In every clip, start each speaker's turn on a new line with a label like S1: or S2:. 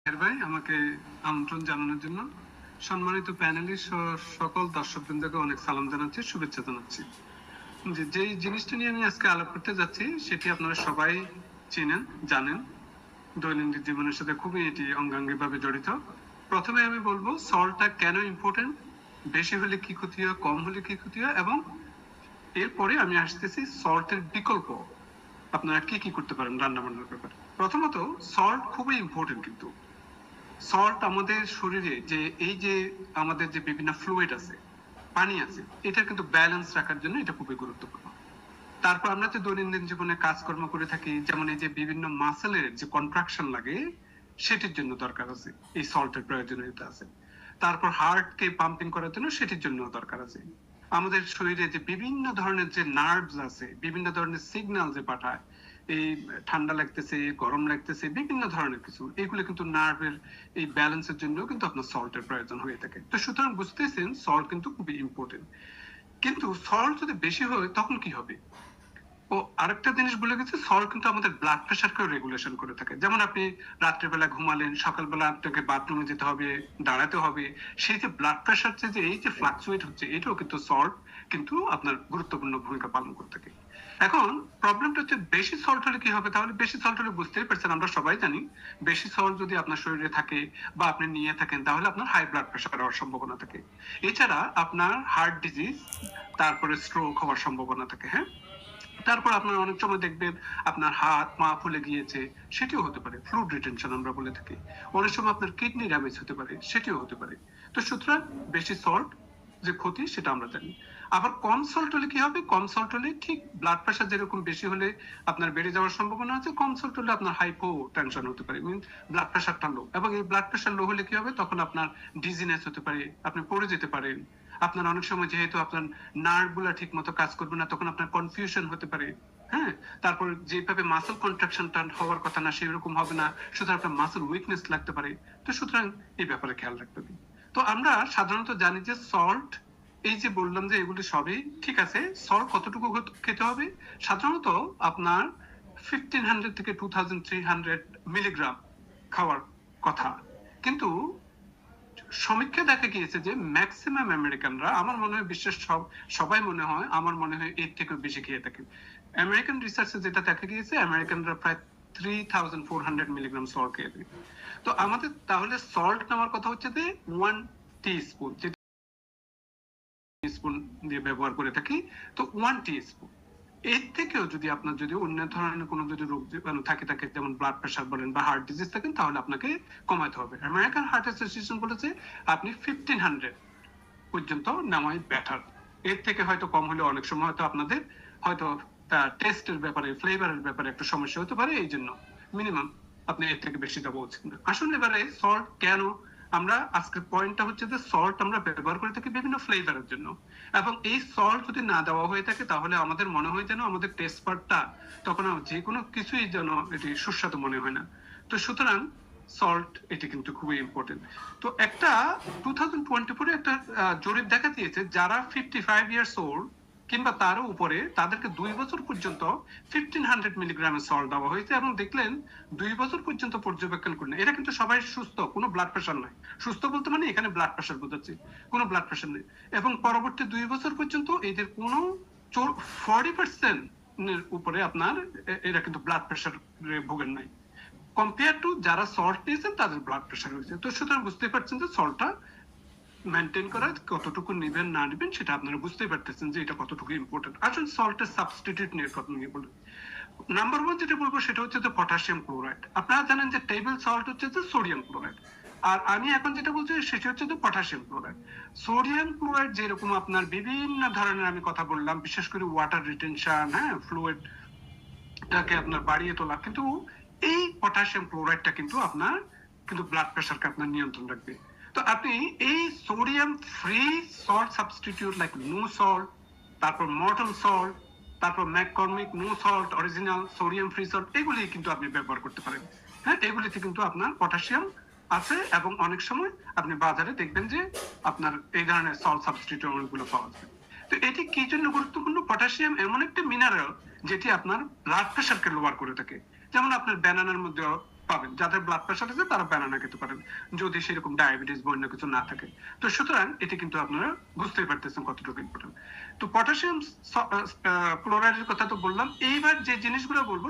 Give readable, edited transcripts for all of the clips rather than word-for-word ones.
S1: ভাই আমাকে আমন্ত্রণ জানানোর জন্য সম্মানিত প্যানেলিস্ট ও সকল দর্শকবৃন্দকে অনেক সালাম জানাচ্ছি, শুভেচ্ছা জানাচ্ছি। যেই জিনিসটা নিয়ে আমি আজকে আলাপ করতে যাচ্ছি সেটি আপনারা সবাই চিনেন, জানেন, দৈনন্দিন জীবনের সাথে খুবই এটি অঙ্গাঙ্গি ভাবে জড়িত। প্রথমে আমি বলবো সল্টটা কেন ইম্পর্টেন্ট, বেশি হলে কি ক্ষতি হয়, কম হলে কি ক্ষতি হয়, এবং এরপরে আমি আসতেছি সল্টের বিকল্প আপনারা কি কি করতে পারেন রান্না বান্নার ব্যাপারে। প্রথমত সল্ট খুবই ইম্পর্টেন্ট, কিন্তু সল্ট আমাদের শরীরে যে এই যে আমাদের যে বিভিন্ন ফ্লুইড আছে, পানি আছে, এটা কিন্তু ব্যালেন্স রাখার জন্য এটা খুবই গুরুত্বপূর্ণ। তারপর আমরা যে দৈনন্দিন জীবনে কাজকর্ম করে থাকি, যেমন এই যে বিভিন্ন মাসেলের যে কন্ট্রাকশন লাগে সেটির জন্য দরকার আছে এই সল্টের প্রয়োজনীয়তা আছে। তারপর হার্টকে পাম্পিং করার জন্য সেটির জন্য দরকার আছে। আমাদের শরীরে যে বিভিন্ন ধরনের যে নার্ভস আছে, বিভিন্ন ধরনের সিগন্যাল যে পাঠায়, এই ঠান্ডা লাগতেছে, গরম লাগতেছে, বিভিন্ন ধরনের কিছু, এগুলো কিন্তু নার্ভের এই ব্যালেন্সের জন্য কিন্তু আপনার সল্টের প্রয়োজন হয়ে থাকে। তো সুতরাং বুঝতেছেন সল্ট কিন্তু খুবই ইম্পর্টেন্ট। কিন্তু সল্ট যদি বেশি হয় তখন কি হবে? ও আরেকটা জিনিস বলে গেছে, সল্ট কিন্তু আমাদের ব্লাড প্রেশারকেও রেগুলেশন করে থাকে। যেমন আপনি রাত্রেবেলা ঘুমালেন, সকালবেলা আপনাকে বাথরুমে যেতে হবে, দাঁড়াতে হবে, সেই যে ব্লাড প্রেশার যে এই যে ফ্লাকচুয়েট হচ্ছে, এটাও কিন্তু সল্ট কিন্তু আপনার গুরুত্বপূর্ণ ভূমিকা পালন করে থাকে। এখন প্রবলেমটা হচ্ছে বেশি সল্ট হলে কি হবে? তাহলে বেশি সল্ট হলে বুঝতেই পারছেন, আমরা সবাই জানি বেশি সল্ট যদি আপনার শরীরে থাকে বা আপনি নিয়ে থাকেন তাহলে আপনার হাই ব্লাড প্রেশার হওয়ার সম্ভাবনা থাকে। এছাড়া আপনার হার্ট ডিজিজ, তারপরে স্ট্রোক হওয়ার সম্ভাবনা থাকে। হ্যাঁ, তারপর আপনার অনেক সময় দেখবেন আপনার হাত পা ফুলে গিয়েছে, সেটিও হতে পারে, ফ্লুইড রিটেনশন আমরা বলে থাকি। অনেক সময় আপনার কিডনি ড্যামেজ হতে পারে, সেটিও হতে পারে। তো সুতরাং বেশি সল্ট যে ক্ষতি সেটা আমরা জানি। আবার কম সল্ট হলে কি হবে? কম সল্ট হলে ঠিক ব্লাড প্রেশার যেরকম বেশি হলে আপনার বেড়ে যাওয়ার সম্ভাবনা আছে, কম সল্ট হলে আপনার হাইপো টেনশন হতে পারে, মিন ব্লাড প্রেশারটা লো। এবং এই ব্লাড প্রেশার লো হলে কি হবে? তখন আপনার ডিজিনেস হতে পারে, আপনি পড়ে যেতে পারেন। আপনার অনেক সময় যেহেতু আপনার নার্ভ গুলা ঠিক মতো কাজ করবে না, তখন আপনার কনফিউশন হতে পারে। হ্যাঁ, তারপর যেভাবে মাসল কন্ট্রাকশনটা হওয়ার কথা না সেরকম হবে না, সুতরাং আপনার মাসল উইকনেস লাগতে পারে। তো সুতরাং এই ব্যাপারে খেয়াল রাখতে হবে। তো আমরা সাধারণত জানি যে সল্ট, এই যে বললাম যে এগুলি সবই ঠিক আছে, সল্ট কতটুকু খেতে হবে? সাধারণত আপনার 1500 থেকে 2300 মিলিগ্রাম খাওয়ার কথা। কিন্তু সমীক্ষা দেখা গিয়েছে যে ম্যাক্সিমাম আমেরিকানরা, আমার মনে হয় বিশ্বের সবাই মনে হয়, আমার মনে হয় এর থেকেও বেশি খেয়ে থাকে। আমেরিকান রিসার্চে যেটা দেখা গিয়েছে, আমেরিকানরা প্রায় 3400 মিলিগ্রাম সল্ট খেয়ে থাকে। তো আমাদের তাহলে সল্ট নেওয়ার কথা হচ্ছে যে 1 টিস্পুন, যেটা স্পুন দিয়ে ব্যবহার করে থাকি। তো 1 টিস্পুন, এর থেকেও যদি আপনার যদি অন্য ধরনের কোনো যদি রোগ জীবাণু থাকে, যেমন ব্লাড প্রেশার বলেন বা হার্ট ডিজিজ থাকেন, তাহলে আপনাকে কমাতে হবে। আমেরিকান হার্ট অ্যাসোসিয়েশন বলেছে আপনি 1500 পর্যন্ত নেওয়াই বেটার। এর থেকে হয়তো কম হলে অনেক সময় হয়তো আপনাদের হয়তো টেস্টের ব্যাপারে, ফ্লেভারের ব্যাপারে একটা সমস্যা হতে পারে, এই জন্য মিনিমাম আপনি এর থেকে বেশি দেওয়া উচিত না। আসলে এবারে সল্ট কেন, আমরা আজকের পয়েন্টটা হচ্ছে যে সল্ট আমরা ব্যবহার করে থাকি বিভিন্ন ফ্লেভারের জন্য, এবং এই সল্ট যদি না দেওয়া হয়ে থাকে তাহলে আমাদের মনে হয় যেন আমাদের টেস্ট পার্টটা তখন যে কোনো কিছুই যেন এটি সুস্বাদু মনে হয় না। তো সুতরাং সল্ট এটি কিন্তু খুবই ইম্পর্টেন্ট। তো একটা 2024 একটা জরিপ দেখা দিয়েছে, যারা 55 ইয়ার্স ওল্ড কিংবা তারও উপরে, তাদেরকে 2 বছর পর্যন্ত 1500 মিলিগ্রামের সল্ট দেওয়া হয়েছে, এবং দেখলেন 2 বছর পর্যন্ত পর্যবেক্ষণ করলেন, এরা কিন্তু সবাই সুস্থ, কোনো ব্লাড প্রেশার নাই। সুস্থ বলতে মানে এখানে ব্লাড প্রেশার বোঝাচ্ছে, কোনো ব্লাড প্রেশার নেই। এবং পরবর্তী 2 বছর পর্যন্ত এদের কোনো 40% উপরে আপনার এরা কিন্তু ব্লাড প্রেশার ভোগেন নাই, কম্পেয়ার টু যারা সল্ট নিয়েছেন তাদের ব্লাড প্রেশার হয়েছে। তো সুতরাং বুঝতে পারছেন যে সল্টটা মেনটেন করা কতটুকু নেবেন না নেবেন সেটা আপনারা বুঝতেই পারতেছেন যে এটা কতটুকু ইম্পর্টেন্ট। আসলে সল্টের সাবস্টিটিউট নিয়ে কথা নিয়ে বলুন। নাম্বার ওয়ান যেটা বলবো সেটা হচ্ছে যে পটাশিয়াম ক্লোরাইড। আপনারা জানেন যে টেবিল সল্ট হচ্ছে যে সোডিয়াম ক্লোরাইড, আর আমি এখন যেটা বলছি সেটা হচ্ছে যে পটাশিয়াম ক্লোরাইড। সোডিয়াম ক্লোরাইড যেরকম আপনার বিভিন্ন ধরনের আমি কথা বললাম, বিশেষ করে ওয়াটার রিটেনশন, হ্যাঁ, ফ্লুইড টাকে আপনার বাড়িয়ে তোলা, কিন্তু এই পটাশিয়াম ক্লোরাইডটা কিন্তু আপনার কিন্তু ব্লাড প্রেশারকে আপনার নিয়ন্ত্রণ রাখবে। তো আপনি এই sodium free salt substitute like no salt, তারপর মর্টন সল্ট, তারপর McCormick no salt original sodium free salt, এগুলি কিন্তু আপনি ব্যবহার করতে পারেন। হ্যাঁ, এগুলিতে কিন্তু আপনার পটাশিয়াম আছে, এবং অনেক সময় আপনি বাজারে দেখবেন যে আপনার এই ধরনের সল্ট সাবস্টিটিউট অনেকগুলো পাওয়া যায়। তো এটি কি জন্য গুরুত্বপূর্ণ? পটাশিয়াম এমন একটা মিনারেল যেটি আপনার ব্লাড প্রেশারকে লোয়ার করে থাকে। যেমন আপনার ব্যানানার মধ্যে পাবেন। যাদের ব্লাড প্রেশার আছে তারা ব্যানানা খেতে পারেন, যদি সেরকম ডায়াবেটিস বা অন্য কিছু না থাকে। তো সুতরাং এটি কিন্তু আপনারা বুঝতেই পারতেছেন কতটুকু ইম্পর্টেন্ট। তো পটাশিয়াম ক্লোরাইডের কথা তো বললাম। এইবার যে জিনিসগুলো বলবো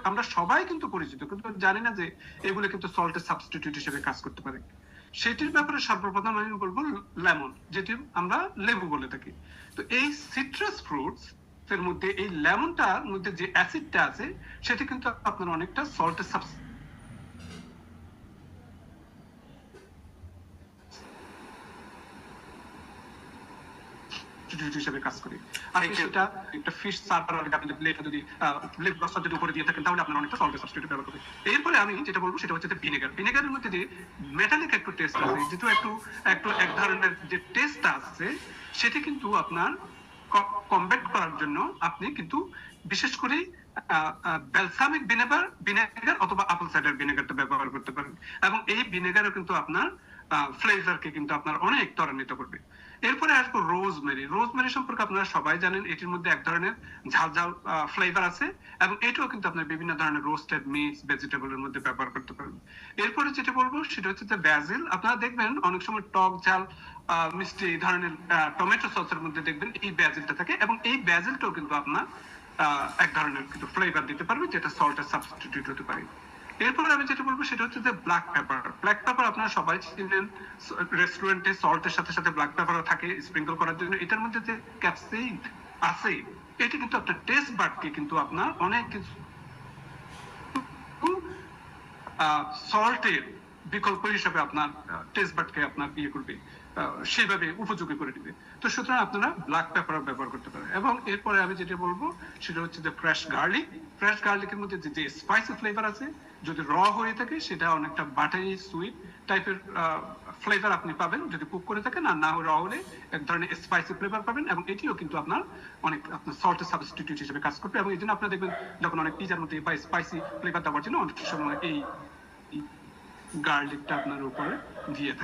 S1: আমরা সবাই কিন্তু পরিচিত, কিন্তু জানি না যে এগুলো কিন্তু সল্টের সাবস্টিটিউট হিসেবে কাজ করতে পারে। সেটির ব্যাপারে সর্বপ্রথম আমি বলবো লেমন, যেটি আমরা লেবু বলে থাকি। তো এই সিট্রাস ফ্রুটস এর মধ্যে এই লেমনটার মধ্যে যে অ্যাসিডটা আছে সেটা কিন্তু আপনার অনেকটা সল্টের হিসেবে কাজ করে। আপনি সেটা একটা ফিশ সার্ভার আপনি প্লেটে যদি লেবু রস যদি উপরে দিয়ে থাকেন তাহলে আপনার অনেকটা সল্টের সাবস্টিটিউট ব্যবহার করবে। এরপরে আমি যেটা বলবো সেটা হচ্ছে ভিনেগার। ভিনেগারের মধ্যে যে মেটালিক একটু টেস্ট আছে, যেটা একটু এক ধরনের যে টেস্ট আছে, সেটা কিন্তু আপনার কমব্যাট করার জন্য আপনি কিন্তু বিশেষ করে ব্যালসামিক ভিনেগার অথবা আপেল সাইডার ভিনেগারটা ব্যবহার করতে পারেন। এবং এই ভিনেগারও কিন্তু আপনার ফ্লেভারকে কিন্তু আপনার অনেক ত্বরান্বিত করবে। এরপরে আসবো রোজমেরি। রোজমেরি সম্পর্কে আপনারা সবাই জানেন, এটির মধ্যে এক ধরনের ঝাল ঝাল ফ্লেভার আছে এবং এটাও কিন্তু আপনার বিভিন্ন ধরনের রোস্টেড মিক্স ভেজিটেবলের মধ্যে ব্যবহার করতে পারেন। এরপরে যেটা বলবো সেটা হচ্ছে যে ব্যাজিল। আপনারা দেখবেন অনেক সময় টক ঝাল মিষ্টি এই ধরনের টমেটো সসের মধ্যে দেখবেন এই ব্যাজিলটা থাকে, এবং এই ব্যাজিলটাও কিন্তু আপনার এক ধরনের কিন্তু ফ্লেভার দিতে পারবে, যেটা সল্টের সাবস্টিটিউট হতে পারে। এরপর আমি যেটা বলবো সেটা হচ্ছে যে ব্ল্যাক পেপার। ব্ল্যাক পেপার আপনারা সবাই চিনেন, রেস্টুরেন্টে সল্টের সাথে সাথে ব্ল্যাক পেপারও থাকে স্প্রিঙ্কল করার জন্য। এটার মধ্যে যে ক্যাপসিন আছে, এটি কিন্তু আপনার টেস্ট বাডকে কিন্তু আপনার অনেক কিছু সল্টের বিকল্প হিসাবে আপনার টেস্ট বাডকে আপনার ইয়ে করবে, সেভাবে উপযোগী করে দিবে। তো সুতরাং আপনারা ব্ল্যাক পেপার ব্যবহার করতে পারেন। এবং এরপরে আমি যেটা বলবো সেটা হচ্ছে যে ফ্রেশ গার্লিক। ফ্রেশ গার্লিকের মধ্যে যে স্পাইসি ফ্লেভার আছে, যদি র হয়ে থাকে সেটা অনেকটা বাটারি সুইট টাইপের ফ্লেভার আপনি পাবেন যদি কুক করে থাকেন, আর না র হলে এক ধরনের স্পাইসি ফ্লেভার পাবেন, এবং এটিও কিন্তু আপনার অনেক আপনার সল্টের সাবস্টিটিউট হিসেবে কাজ করবে। এবং এই জন্য আপনারা দেখবেন যখন অনেক পিজার মধ্যে বা স্পাইসি ফ্লেভার দেওয়ার জন্য অনেক সময় এই গার্লিকটা আপনার উপরে দিয়ে থাকে।